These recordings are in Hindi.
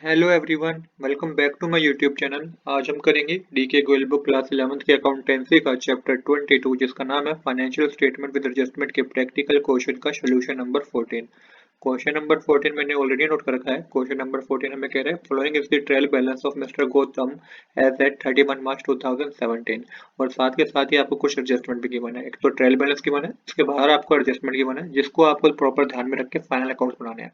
Hello everyone, welcome back to my YouTube channel. आज हम करेंगे DK Goyal book class 11th के अकाउंटेंसी का चैप्टर 22 जिसका नाम है फाइनेंशियल स्टेटमेंट विद एडजस्टमेंट के प्रैक्टिकल क्वेश्चन का सोल्यूशन नंबर 14। क्वेश्चन नंबर 14 मैंने ऑलरेडी नोट कर रखा है। क्वेश्चन नंबर 14 हमें कह रहा है following is the trial balance of mister Gautam as at 31 March 2017। और साथ के साथ ही आपको कुछ एडजस्टमेंट भी गिवन है। एक तो ट्रायल बैलेंस गिवन है, इसके बाहर आपको एडजस्टमेंट गिवन है जिसको आपको प्रॉपर ध्यान में रख के फाइनल अकाउंट बनाने हैं।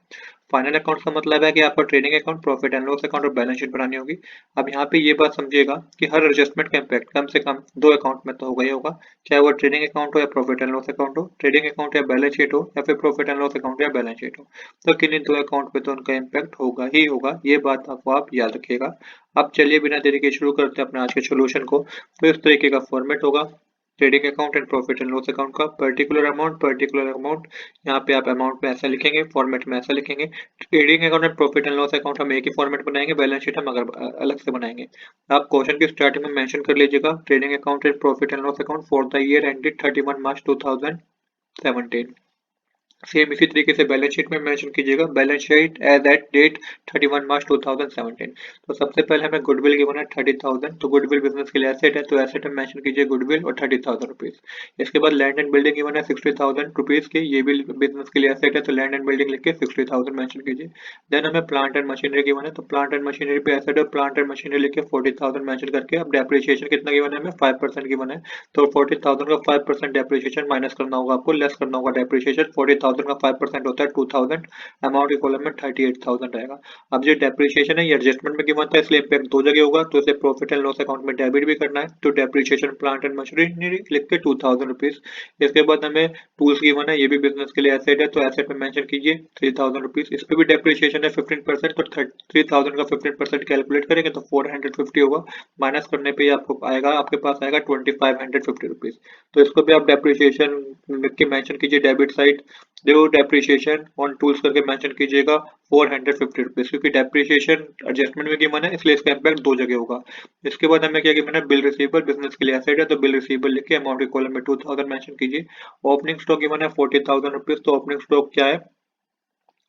फाइनल अकाउंट का मतलब है कि आपको trading account, profit and loss account और बैलेंस शीट बनानी होगी। अब यहाँ पे ये बात समझिएगा कि हर एडजस्टमेंट का इम्पैक्ट कम से कम दो अकाउंट में तो होगा ही होगा, चाहे वो ट्रेडिंग अकाउंट हो या प्रॉफिट एंड लॉस अकाउंट हो, ट्रेडिंग अकाउंट या बैलेंस शीट हो या फिर प्रॉफिट एंड लॉस अकाउंट या बैलेंस शीट हो। तो किन्हीं दो अकाउंट पे तो उनका इम्पैक्ट होगा ही होगा, ये बात आपको आप याद रखिएगा। अब चलिए बिना देरी के शुरू करते हैं अपने आज के सोल्यूशन को। तो इस तरीके का फॉर्मेट होगा trading account and profit and loss account का। पर्टिकुलर अमाउंट, यहाँ पे आप अमाउंट में ऐसा लिखेंगे, फॉर्मेट में ऐसा लिखेंगे। Trading account and profit and loss account हम एक ही फॉर्मेट बनाएंगे, बैलेंस शीट हम अगर अलग से बनाएंगे। आप क्वेश्चन की स्टार्टिंग में मेंशन कर लीजिएगा trading account and profit and loss account for the year ended 31 March 2017। Same इसी तरीके से बैलेंस शीट में मेंशन कीजिएगा balance sheet as at date 31 March 2017। तो सबसे पहले हमें गुडविल गिवन है 30,000, तो गुडविल बिजनेस के लिए एसेट है तो एसेट में मेंशन कीजिए गुडविल और 30,000 रुपीज। इसके बाद लैंड एंड बिल्डिंग गिवन है 60,000 रुपीज के, ये भी बिजनेस के लिए एसेट है तो लैंड एंड बिल्डिंग लिख के 60,000 मेंशन कीजिए। देन हमें प्लांट एंड मशीनरी गिवन है तो प्लांट एंड मशीनरी पे एसेट है, प्लांट एंड मशीनरी लिख के 40,000 मेंशन करके अब डेप्रिसिएशन कितना गिवन है हमें 5% गिवन है। तो 40,000 का 5% डेप्रिसिएशन माइनस करना होगा, आपको लेस करना होगा डेप्रिसिएशन। 40,000 का 5% होता है 2,000, अमाउंट के कॉलम में 38,000 रहेगा। अब जो डेप्रिसिएशन है ये एडजस्टमेंट में गिवन था इसलिए इम्पैक्ट दो जगह होगा, तो इसे प्रॉफिट एंड लॉस अकाउंट में डेबिट भी करना है तो डेप्रिसिएशन प्लांट एंड मशीनरी लिख के 2,000 रुपीज। इसके बाद हमें टूल्स गिवन है, ये भी बिजनेस के लिए एसेट है तो एसेट में मेंशन कीजिए 3,000 रुपीज। इस पे भी डेप्रिसिएशन है 15%, तो 3,000 का 15% कैलकुलेट करेंगे तो 450 होगा। माइनस करने पे आपको आएगा, आपके पास आएगा 2,550 रुपीज। तो इसको भी आप डेप्रिसिएशन लिख के मेंशन कीजिए डेबिट साइड। जो डेप्रिसिएशन ऑन टूल्स करके मेंशन कीजिएगा 450 रुपीज, क्योंकि डेप्रिसिएशन एडजस्टमेंट में गिवन है इसलिए इसका इम्पैक्ट दो जगह होगा। इसके बाद हमें क्या गिवन है बिल रिसीवेबल, बिजनेस के लिए एसेट है तो बिल रिसीवेबल लिख के अमाउंट के कॉलम में 2,000 मेंशन कीजिए। ओपनिंग स्टॉक गिवन है 40,000 रुपीज, तो ओपनिंग स्टॉक क्या है,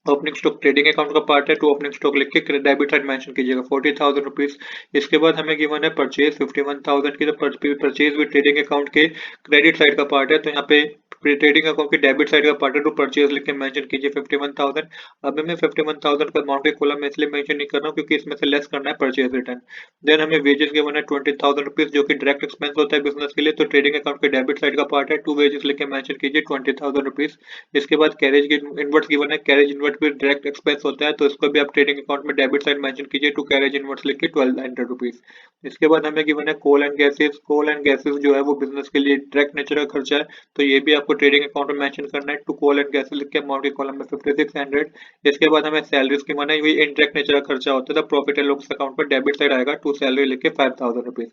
ओपनिंग स्टॉक ट्रेडिंग अकाउंट का पार्ट है तो ओपनिंग स्टॉक लिख के डेबिट साइड मेंशन कीजिएगा 40,000 रुपीज। इसके बाद हमें गिवन है परचेज 51,000 की, तो परचेज भी ट्रेडिंग अकाउंट के क्रेडिट साइड का पार्ट है तो यहाँ पे ट्रेडिंग अकाउंट के डेबिट साइड का पार्ट है तो परचेज लिख के मेंशन कीजिए 51,000। अब मैं 51,000 का अमाउंट के कॉलम में इसलिए मेंशन नहीं कर रहा हूँ क्योंकि इसमें से लेस करना है परचेज रिटर्न। देन हमें वेजेस गिवन है 20,000 रुपीज जो कि डायरेक्ट एक्सपेंस होता है बिजनेस के लिए, तो ट्रेडिंग अकाउंट के डेबिट साइड का पार्ट है टू वेजेस लिख के मेंशन कीजिए 20,000 रुपीज। इसके बाद कैरेज इनवर्ट्स गिवन है, कैरेज इनवर्ट भी डायरेक्ट एक्सपेंस होता है तो इसको भी आप ट्रेडिंग अकाउंट में डेबिट साइड मेंशन कीजिए टू कैरेज इनवर्ट्स लिख के 1,200 रुपीज। इसके बाद हमें गिवन है coal and gases, coal and gases जो है वो बिजनेस के लिए डायरेक्ट नेचर का खर्चा है तो ये भी आपको ट्रेडिंग अकाउंट में मेंशन करना है टू कोल एंड गैसेस लिख के अमाउंट के कॉलम में 5,600। इसके बाद हमें सैलरीज गिवन है, ये इनडायरेक्ट नेचर का खर्चा होता है तो प्रॉफिट एंड लॉस अकाउंट पर डेबिट साइड आएगा टू सैलरी लिख के 5,000 रुपीज।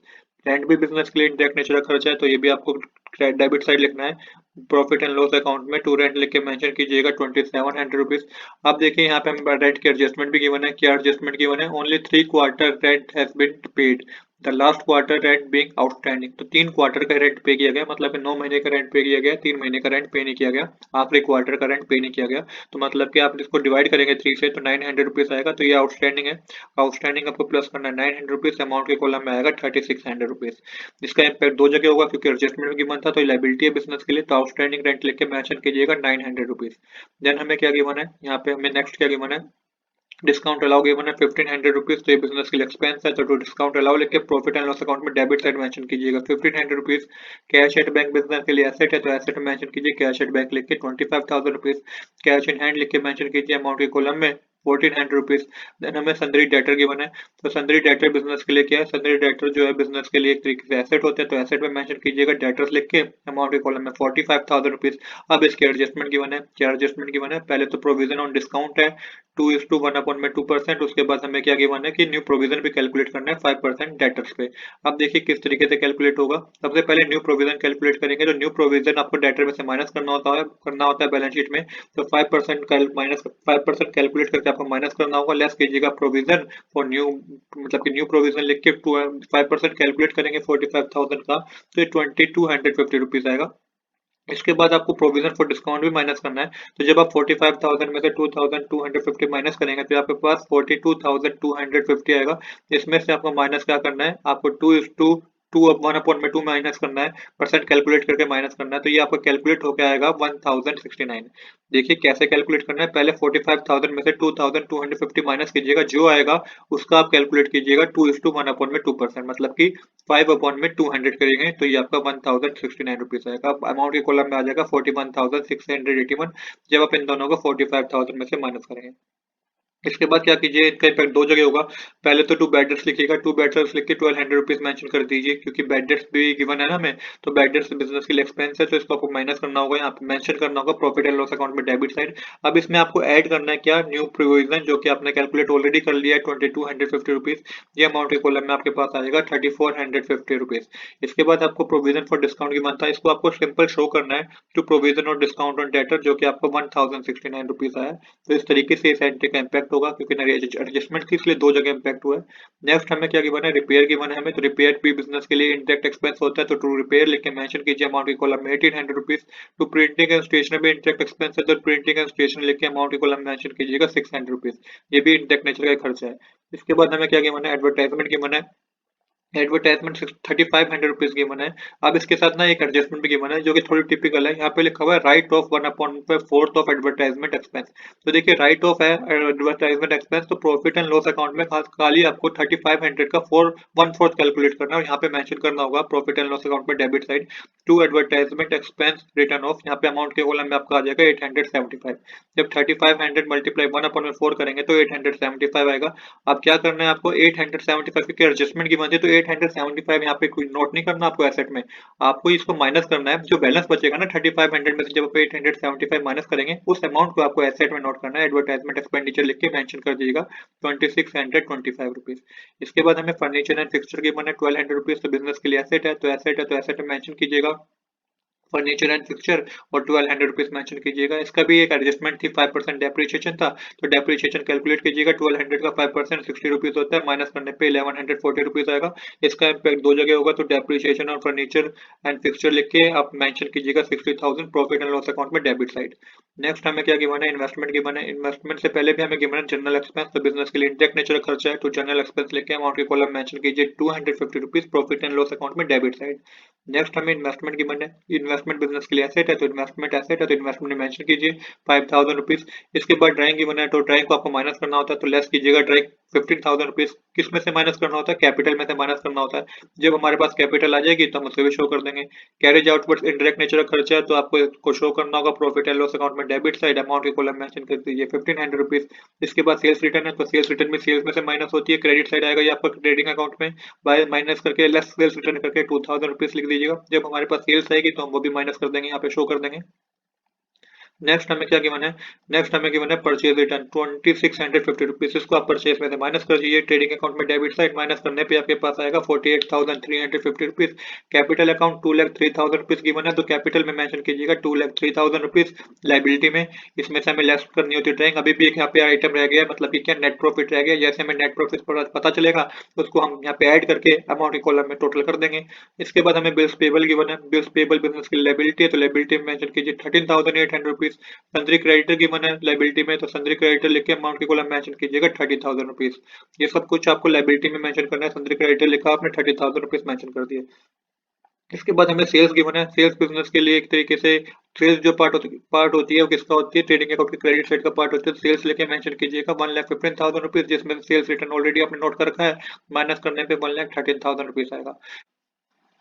रेंट भी बिजनेस के लिए इनडायरेक्ट नेचर का खर्चा है तो ये भी आपको डेबिट साइड लिखना है प्रॉफिट एंड लॉस अकाउंट में टू रेंट लिख के मेंशन कीजिएगा 2,700 रुपीज। अब देखिए यहाँ पे हम रेंट के एडजस्टमेंट भी गिवन है, क्या एडजस्टमेंट गिवन है, only 3 quarter rent has been paid, the last quarter rent being outstanding. तो 3 क्वार्टर का रेंट पे किया गया, मतलब कि 9 महीने का रेंट पे किया गया, 3 महीने का रेंट पे नहीं किया गया, आखिरी क्वार्टर का रेंट पे नहीं किया गया। तो मतलब कि आप इसको डिवाइड करेंगे 3 से तो 900 रुपीज आएगा, तो ये आउटस्टैंडिंग है। आउटस्टैंडिंग आपको प्लस करना है 900 रुपीज, अमाउंट के कॉलम में आएगा 3,600 रुपीज। इसका इम्पैक्ट दो जगह होगा क्योंकि एडजस्टमेंट में गिवन था तो लाइबिलिटी है बिजनेस के लिए, तो आउटस्टैंडिंग रेंट लिख के मेंशन कीजिएगा 900 रुपीज। देन हमें क्या गिवन है, यहाँ पे हमें नेक्स्ट क्या गिवन है, डिस्काउंट अलाउ गिवन है 1,500 रुपीज, तो ये बिजनेस के लिए एक्सपेंस है तो डिस्काउंट अलाउ लिख के प्रॉफिट एंड लॉस अकाउंट में डेबिट साइड मेंशन कीजिएगा 1,500 rupees. Cash at bank business के लिए एसेट है तो एसेट में मेंशन कीजिए कैश एट बैंक लिख के 25,000 रुपीज। कैश इन हैंड लिख के मेंशन कीजिए अमाउंट के कॉलम में 1,400 रुपीज। देन हमें सन्दरी डेटर गिवन है, तो सन्दरी डेटर बिजनेस के लिए क्या है, सन्दरी डेटर जो है बिजनेस के लिए एक तरीके से एसेट होते हैं तो एसेट में मेंशन कीजिएगा डेटर्स लिख के अमाउंट के कॉलम में 45,000 रुपीज। अब इसके एडजस्टमेंट गिवन है, क्या एडजस्टमेंट गिवन है, पहले तो प्रोविजन ऑन डिस्काउंट है 2:1/2%। उसके बाद हमें क्या गिवन है कि न्यू प्रोविजन भी कैलकुलेट करना है 5% डेटर्स पे। अब देखिए किस तरीके से कैलकुलेट होगा। सबसे पहले न्यू प्रोविजन कैलकुलेट करेंगे, तो न्यू प्रोविजन आपको डेटर में से माइनस करना होता है बैलेंस शीट में। तो 5% कैलकुलेट करके आपको माइनस करना होगा, लेस कीजिएगा प्रोविजन फॉर न्यू, मतलब कि न्यू प्रोविजन लिख के 5% कैलकुलेट करेंगे 45,000 का, तो ये 2,250 रुपीज आएगा। इसके बाद आपको प्रोविजन फॉर डिस्काउंट भी माइनस करना है। तो जब आप 45,000 में से 2,250 माइनस करेंगे तो आपके पास 42,250 आएगा। इसमें से आपको माइनस क्या करना है, आपको टू अब 1/2 माइनस करना है, परसेंट कैलकुलेट करके माइनस करना है। तो ये आपका कैलकुलेट होकर आएगा 1069। देखिए कैसे कैलकुलेट करना है, पहले 45,000 में से 2,250 माइनस कीजिएगा, जो आएगा उसका आप कैलकुलेट कीजिएगा 2:1/2%, मतलब कि 5/200 करेंगे तो ये आपका 1069 रुपीज आएगा। अमाउंट के कॉलम में आ जाएगा 41,681 जब आप इन दोनों को 45,000 में से माइनस करेंगे। इसके बाद क्या कीजिए, इनका इम्पैक्ट दो जगह होगा। पहले तो टू बैड डेट्स लिखिएगा, टू बैड डेट्स लिख के 1200 रुपीज मेंशन कर दीजिए, क्योंकि बैड डेट्स भी गिवन है ना हमें। तो बैड डेट्स बिजनेस के लिए एक्सपेंस है, तो इसको आपको माइनस करना होगा, यहाँ पे मेंशन करना होगा प्रॉफिट एंड लॉस अकाउंट में डेबिट साइड। अब इसमें आपको ऐड करना है क्या, न्यू प्रोविजन, जो कि आपने कैलकुलेट ऑलरेडी कर लिया है 2250 रुपीज। ये अमाउंट के कॉलम में आपके पास आएगा 3450 रुपीज। इसके बाद आपको प्रोविजन फॉर डिस्काउंट की मानता है, इसको आपको सिंपल शो करना है टू प्रोविजन और डिस्काउंट ऑन डेटर, जो कि आपको 1069 रुपीज आया। तो इस तरीके से इस एंट्री का इम्पैक्ट होगा, क्योंकि एडजस्टमेंट की इसलिए दो जगह इम्पैक्ट हुआ है। नेक्स्ट हमें क्या गिवन है, रिपेयर गिवन है हमें। तो रिपेयर भी बिजनेस के लिए इंटरेक्ट एक्सपेंस होता है, तो टू रिपेयर लिख के मेंशन कीजिए अमाउंट की कॉलम में 1800 rupees. To printing and stationery भी इंटरेक्ट एक्सपेंस है, तो प्रिंटिंग एंड स्टेशनरी लिख के अमाउंट की कॉलम में मेंशन कीजिएगा 600 रुपीज। ये भी इंटरेक्ट नेचर का ही खर्चा है। इसके बाद हमें क्या गिवन है, एडवर्टाइजमेंट गिवन है। एडवर्टाइजमेंट 3500 रुपीज गिवन है। अब इसके साथ ना एक एडजस्टमेंट भी गिवन है, जो कि थोड़ी टिपिकल है। यहाँ पे लिखा हुआ है right of 1/4 of advertisement expense. तो देखिए राइट ऑफ है एडवर्टाइजमेंट एक्सपेंस, तो प्रॉफिट एंड लॉस अकाउंट में खाली आपको 3500 का 1/4 कैलकुलेट करना है, और यहाँ पे मेंशन करना होगा प्रॉफिट एंड लॉस अकाउंट में debit side to advertisement expense written off. यहाँ पे अमाउंट के कॉलम में आपका आ जाएगा 875। जब 3500 मल्टीप्लाई 1/4 करेंगे तो 875 आएगा। अब क्या करना है आपको, 875 की एडजस्टमेंट की मर्जी, तो 875 यहाँ पे कोई नोट नहीं करना आपको एसेट में, आपको इसको माइनस करना है। जो बैलेंस बचेगा ना 3500 में से जब आप 875 माइनस करेंगे, उस अमाउंट को आपको एसेट में नोट करना है। एडवर्टाइजमेंट एक्सपेंडिचर लिख के मेंशन कर दीजिएगा 2625 रुपीज। इसके बाद हमें फर्नीचर एंड फिक्सचर की मन है 1200 रुपीज। तो बिजनेस के लिए एसेट है, तो एसेट है, तो एसेट में मेंशन कीजिएगा फर्नीचर एंड फिक्सचर और 1200 रुपीज मेंशन कीजिएगा। इसका भी एक एडजस्टमेंट थी, 5% डेप्रिसिएशन था, तो डेप्रिसिएशन कैलकुलेट कीजिएगा। 1200 का 5% 60 रुपीज होता है, माइनस करने पे 1140 रुपीज आएगा। इसका इम्पैक्ट दो जगह होगा, तो डेप्रिसिएशन और फर्नीचर एंड फिक्सचर लिख के आप मेंशन कीजिएगा 60,000 प्रॉफिट एंड लॉस अकाउंट में डेबिट साइड। नेक्स्ट हमें क्या गिवन है, इन्वेस्टमेंट गिवन है। इन्वेस्टमेंट से पहले भी हमें गिवन है जनरल एक्सपेंस, तो बिजनेस के लिए इंटेक्ट नेचर खर्चा है, तो जनरल एक्सपेंस लेके अमाउंट के कॉलम मेंशन कीजिए 250 rupees profit and loss account में डेबिट साइड। नेक्स्ट हमें इन्वेस्टमेंट गिवन है। इन्वेस्टमेंट बिजनेस के लिए एसेट है, तो इन्वेस्टमेंट एसेट है, तो इन्वेस्टमेंट में मेंशन कीजिए 5000 रुपीज। इसके बाद ड्राइंग गिवन है, तो ड्राइंग को आपको माइनस करना होता है, तो लेस कीजिएगा ड्राइंग 15,000 रुपीज। किस में से माइनस करना होता है, कैपिटल में से माइनस करना होता है। जब हमारे पास कैपिटल आ जाएगी तो हम उसे भी शो कर देंगे। कैरेज आउटवर्ड्स इनडायरेक्ट नेचर का खर्चा है, तो आपको शो करना होगा प्रॉफिट एंड लॉस अकाउंट में डेबिट साइड, अमाउंट के कॉलम मेंशन कर दीजिए 1500 रुपीज। इसके बाद सेल्स रिटर्न है, तो सेल्स रिटर्न में सेल्स में से माइनस होती है, क्रेडिट साइड आएगा ये आपका ट्रेडिंग अकाउंट में, बाय माइनस करके लेस सेल्स रिटर्न करके 2000 रुपीज लिख दीजिएगा। जब हमारे पास सेल्स आएगी तो हम वो भी माइनस कर देंगे, यहाँ पे शो कर देंगे। नेक्स्ट हमें क्या गिवन है, नेक्स्ट हमें गिवन है परचेज रिटर्न 2650 रुपीज। इसको आप परचेज में से माइनस कर दीजिए, ट्रेडिंग अकाउंट में डेबिट साइड, माइनस करने पे आपके पास आएगा 48,350 rupees. Capital account 2,03,000 rupees given है, तो कैपिटल में मेंशन कीजिएगा 2,03,000 रुपीज। लाइबिलिटी में इसमें से हमें लेस करनी होती है ड्राइंग। अभी भी एक यहाँ पे आइटम रह गया, मतलब कि क्या नेट प्रॉफिट रह गया। जैसे हमें नेट प्रॉफिट पता चलेगा तो उसको हम यहाँ पे ऐड करके अमाउंट के कॉलम में टोटल कर देंगे। इसके बाद हमें बिल्स पेबल गिवन है। बिल्स पेबल बिजनेस की लाइबिलिटी है, तो लाइबिलिटी में मेंशन कीजिए 13,800 रुपीज। सन्ड्री क्रेडिटर की मन है लाइबिलिटी में, तो सन्ड्री क्रेडिटर लिख के अमाउंट की कॉलम मेंशन कीजिएगा 30,000 रुपीज। ये सब कुछ आपको लाइबिलिटी में मेंशन करना है। सन्ड्री क्रेडिटर लिखा, आपने 30,000 रुपीज मेंशन कर दिए। इसके बाद हमें सेल्स गिवन है। सेल्स बिजनेस के लिए एक तरीके से सेल्स जो पार्ट होती है वो किसका होती है, ट्रेडिंग अकाउंट की क्रेडिट साइड का पार्ट होती है। सेल्स लेके मेंशन कीजिएगा 1,15,000 रुपीज, जिसमें सेल्स रिटर्न ऑलरेडी आपने नोट कर रखा है, माइनस करने पे 1,13,000 रुपीज आएगा।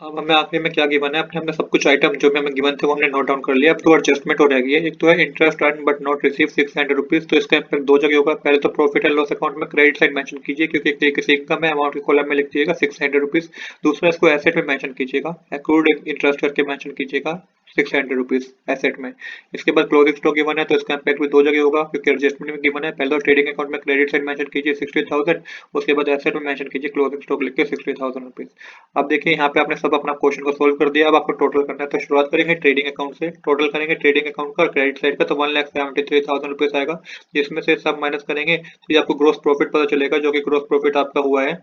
अब हमें आखिरी में क्या गिवन है, अपने हमने सब कुछ आइटम जो भी हमें गिवन थे वो हमने नोट डाउन कर लिया। अब तो एडजस्टमेंट हो रहेगी। एक तो है interest earn but not receive 600 rupees, तो इसका इम्पैक्ट दो जगह होगा। पहले तो प्रॉफिट एंड लॉस अकाउंट में क्रेडिट साइड मेंशन कीजिए, क्योंकि एक तरीके से इनकम है, अमाउंट के कॉलम में लिख दीजिएगा 600 रुपीज। दूसरा इसको एसेट में मेंशन कीजिएगा, एक्रूड इंटरेस्ट करके मेंशन कीजिएगा 600 रुपीज एसेट में। इसके बाद क्लोजिंग स्टॉक गिवन है, तो इसका इम्पैक्ट भी दो जगह होगा, क्योंकि एडजस्टमेंट में गिवन है। पहले तो ट्रेडिंग अकाउंट में क्रेडिट साइड मेंशन कीजिए 60,000, उसके बाद एसेट में मेंशन कीजिए क्लोजिंग स्टॉक लिख के 60,000 रुपीज। अब देखिए यहाँ पे आपने सब अपना क्वेश्चन को सोल्व कर दिया। अब आपको टोटल करना है, तो शुरुआत करेंगे ट्रेडिंग अकाउंट से। टोटल करेंगे ट्रेडिंग अकाउंट का क्रेडिट साइड का, तो 1,73,000 रुपीज आएगा। जिसमें से सब माइनस करेंगे तो ये आपको ग्रोस प्रॉफिट पता चलेगा, जो कि ग्रोस प्रॉफिट आपका हुआ है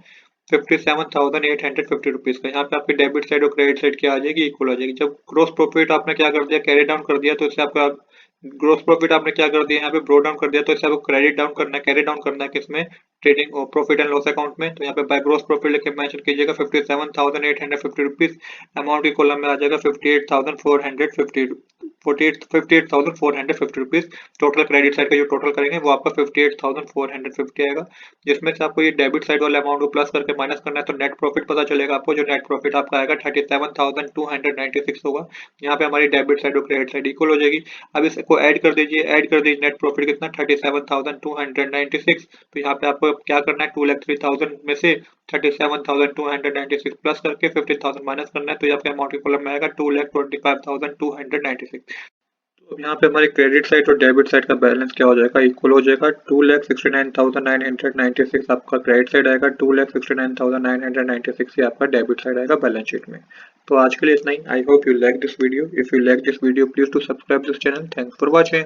57,850 रुपीज का। यहाँ पे आपकी डेबिट साइड और क्रेडिट साइड क्या आ जाएगी, इक्वल आ जाएगी। जब ग्रोस प्रॉफिट आपने क्या कर दिया, कैरी डाउन कर दिया, तो इससे आपका ग्रोस प्रॉफिट आपने क्या कर दिया, यहाँ पे ब्रो डाउन कर दिया, तो इससे आपको क्रेडिट डाउन करना है, कैरी डाउन करना है किसमें, ट्रेडिंग और प्रॉफिट एंड लॉस अकाउंट में। तो यहाँ पे बाय ग्रोस प्रॉफिट लेके मेंशन कीजिएगा 57,850 रुपीज। अमाउंट की कॉलम में आ जाएगा 58,450 58,450 रुपीज। टोटल क्रेडिट साइड का जो टोटल करेंगे वो आपका 58,450 आएगा, जिसमें से आपको ये डेबिट साइड वाले अमाउंट को प्लस करके माइनस करना है। तो नेट प्रॉफिट पता चलेगा आपको, जो नेट प्रॉफिट आपका आएगा 37,296 होगा। यहाँ पे हमारी डेबिट साइड और क्रेडिट साइड इक्वल हो जाएगी। अब इसको ऐड कर दीजिए, नेट प्रॉफिट कितना 37,296। तो यहाँ पे आपको क्या करना है, 2,03,000 में से 37,296 प्लस करके 15,000 माइनस करना है। तो यहाँ पे अमाउंट की कॉलम में आएगा 2,25,296। तो यहाँ पे हमारी क्रेडिट साइड और डेबिट साइड का बैलेंस क्या हो जाएगा, इक्वल हो जाएगा। 2,69,996 आपका क्रेडिट साइड आएगा, 2,69,996 ही आपका डेबिट साइड आएगा बैलेंस शीट में। तो आज के लिए इतना ही। I hope you like this video. If you like this video please to subscribe this channel. Thanks for watching.